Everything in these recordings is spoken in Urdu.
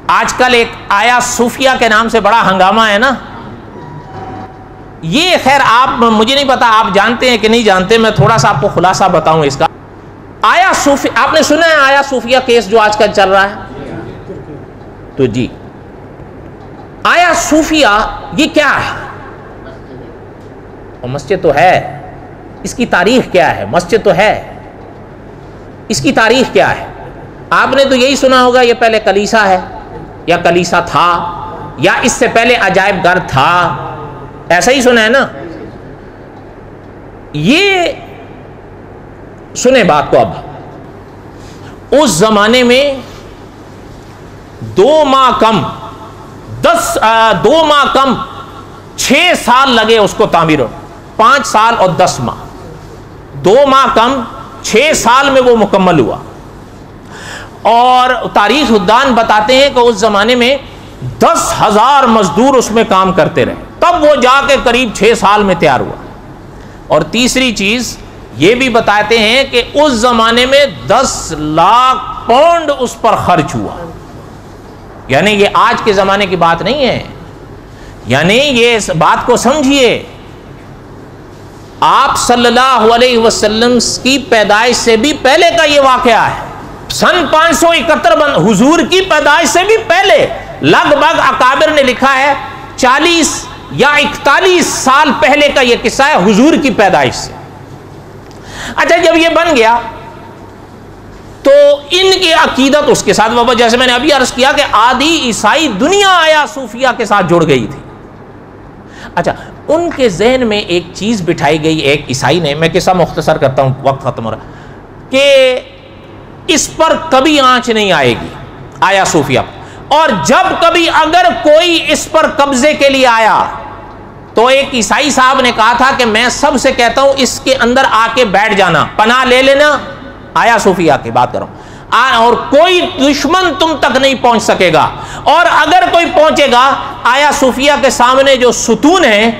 آج کل ایک آیا صوفیہ کے نام سے بڑا ہنگامہ ہے نا. یہ خیر آپ مجھے نہیں پتا آپ جانتے ہیں کہ نہیں جانتے, میں تھوڑا سا آپ کو خلاصہ بتاؤں اس کا. آیا صوفی آپ نے سنا ہے آیا صوفیہ کیس جو آج کل چل رہا ہے؟ تو جی آیا صوفیہ یہ کیا ہے؟ اور مسجد تو ہے, اس کی تاریخ کیا ہے؟ مسجد تو ہے, اس کی تاریخ کیا ہے؟ آپ نے تو یہی سنا ہوگا یہ پہلے کلیسا ہے یا کلیسا تھا یا اس سے پہلے عجائب گھر تھا, ایسا ہی سنا ہے نا. یہ سنیں بات کو. اب اس زمانے میں 2 ماہ کم 6 سال لگے اس کو تعمیر, 5 سال اور 10 ماہ, 2 ماہ کم 6 سال میں وہ مکمل ہوا. اور تاریخ دان بتاتے ہیں کہ اس زمانے میں 10,000 مزدور اس میں کام کرتے رہے, تب وہ جا کے قریب 6 سال میں تیار ہوا. اور تیسری چیز یہ بھی بتاتے ہیں کہ اس زمانے میں 10 لاکھ پاؤنڈ اس پر خرچ ہوا. یعنی یہ آج کے زمانے کی بات نہیں ہے, یعنی یہ اس بات کو سمجھیے, آپ صلی اللہ علیہ وسلم کی پیدائش سے بھی پہلے کا یہ واقعہ ہے. سن 571 حضور کی پیدائش سے بھی پہلے لگ بھگ اکابر نے لکھا ہے 40 یا 41 سال پہلے کا یہ قصہ ہے حضور کی پیدائش سے. اچھا جب یہ بن گیا تو ان کی عقیدت اس کے ساتھ بابا, جیسے میں نے ابھی عرض کیا کہ آدھی عیسائی دنیا آیا صوفیہ کے ساتھ جڑ گئی تھی. اچھا ان کے ذہن میں ایک چیز بٹھائی گئی ایک عیسائی نے, میں قصہ مختصر کرتا ہوں وقت ختم ہو رہا, کہ اس پر کبھی آنچ نہیں آئے گی آیا صوفیہ, اور جب کبھی اگر کوئی اس پر قبضے کے لیے آیا تو ایک عیسائی صاحب نے کہا تھا کہ میں سب سے کہتا ہوں اس کے اندر آ کے بیٹھ جانا, پناہ لے لینا, آیا صوفیہ کی بات کروں, اور کوئی دشمن تم تک نہیں پہنچ سکے گا, اور اگر کوئی پہنچے گا آیا صوفیہ کے سامنے جو ستون ہے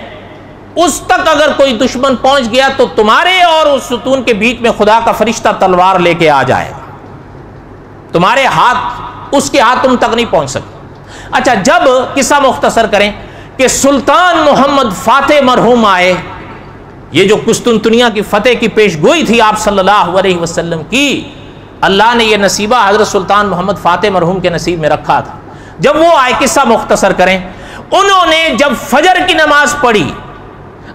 اس تک اگر کوئی دشمن پہنچ گیا تو تمہارے اور اس ستون کے بیچ میں خدا کا فرشتہ تلوار لے کے آ جائے گا, تمہارے ہاتھ اس کے ہاتھ تم تک نہیں پہنچ سکتے. اچھا جب قصہ مختصر کریں کہ سلطان محمد فاتح مرحوم آئے, یہ جو قسطنطنیہ کی فتح کی پیش گوئی تھی آپ صلی اللہ علیہ وسلم کی, اللہ نے یہ نصیبہ حضرت سلطان محمد فاتح مرحوم کے نصیب میں رکھا تھا. جب وہ آئے, قصہ مختصر کریں, انہوں نے جب فجر کی نماز پڑھی,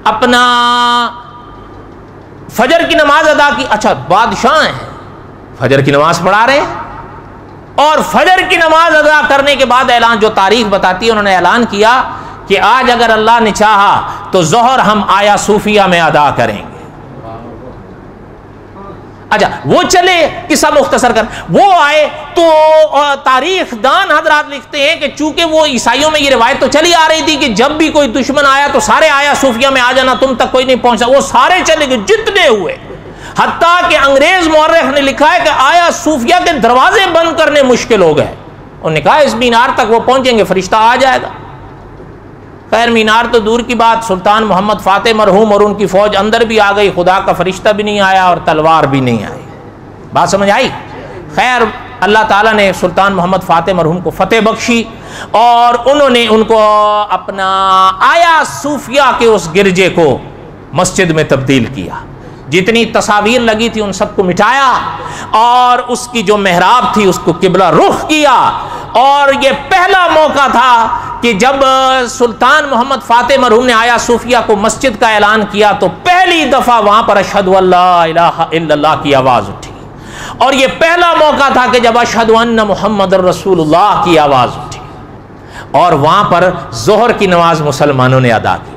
اپنا فجر کی نماز ادا کی. اچھا بادشاہ ہیں, فجر کی نماز پڑھا رہے ہیں, اور فجر کی نماز ادا کرنے کے بعد اعلان, جو تاریخ بتاتی ہے, انہوں نے اعلان کیا کہ آج اگر اللہ نے چاہا تو ظہر ہم آیا صوفیہ میں ادا کریں گے. اچھا وہ چلے, قصہ مختصر کر, وہ آئے تو تاریخ دان حضرات لکھتے ہیں کہ چونکہ وہ عیسائیوں میں یہ روایت تو چلی آ رہی تھی کہ جب بھی کوئی دشمن آیا تو سارے آیا صوفیہ میں آ جانا, تم تک کوئی نہیں پہنچا, وہ سارے چلے گئے جتنے ہوئے. حتیٰ کہ انگریز مورخ نے لکھا ہے کہ آیا صوفیہ کے دروازے بند کرنے مشکل ہو گئے. انہوں نے کہا اس مینار تک وہ پہنچیں گے فرشتہ آ جائے گا. خیر مینار تو دور کی بات, سلطان محمد فاتح مرحوم اور ان کی فوج اندر بھی آ گئی, خدا کا فرشتہ بھی نہیں آیا اور تلوار بھی نہیں آئی. بات سمجھ آئی؟ خیر اللہ تعالیٰ نے سلطان محمد فاتح مرحوم کو فتح بخشی, اور انہوں نے ان کو اپنا آیا صوفیہ کے اس گرجے کو مسجد میں تبدیل کیا. جتنی تصاویر لگی تھی ان سب کو مٹایا, اور اس کی جو محراب تھی اس کو قبلہ رخ کیا. اور یہ پہلا موقع تھا کہ جب سلطان محمد فاتح مرحوم نے آیا صوفیہ کو مسجد کا اعلان کیا تو پہلی دفعہ وہاں پر اشہد ان لا الہ الا اللہ کی آواز اٹھی. اور یہ پہلا موقع تھا کہ جب اشہد ان محمد رسول اللہ کی آواز اٹھی, اور وہاں پر ظہر کی نماز مسلمانوں نے ادا کی.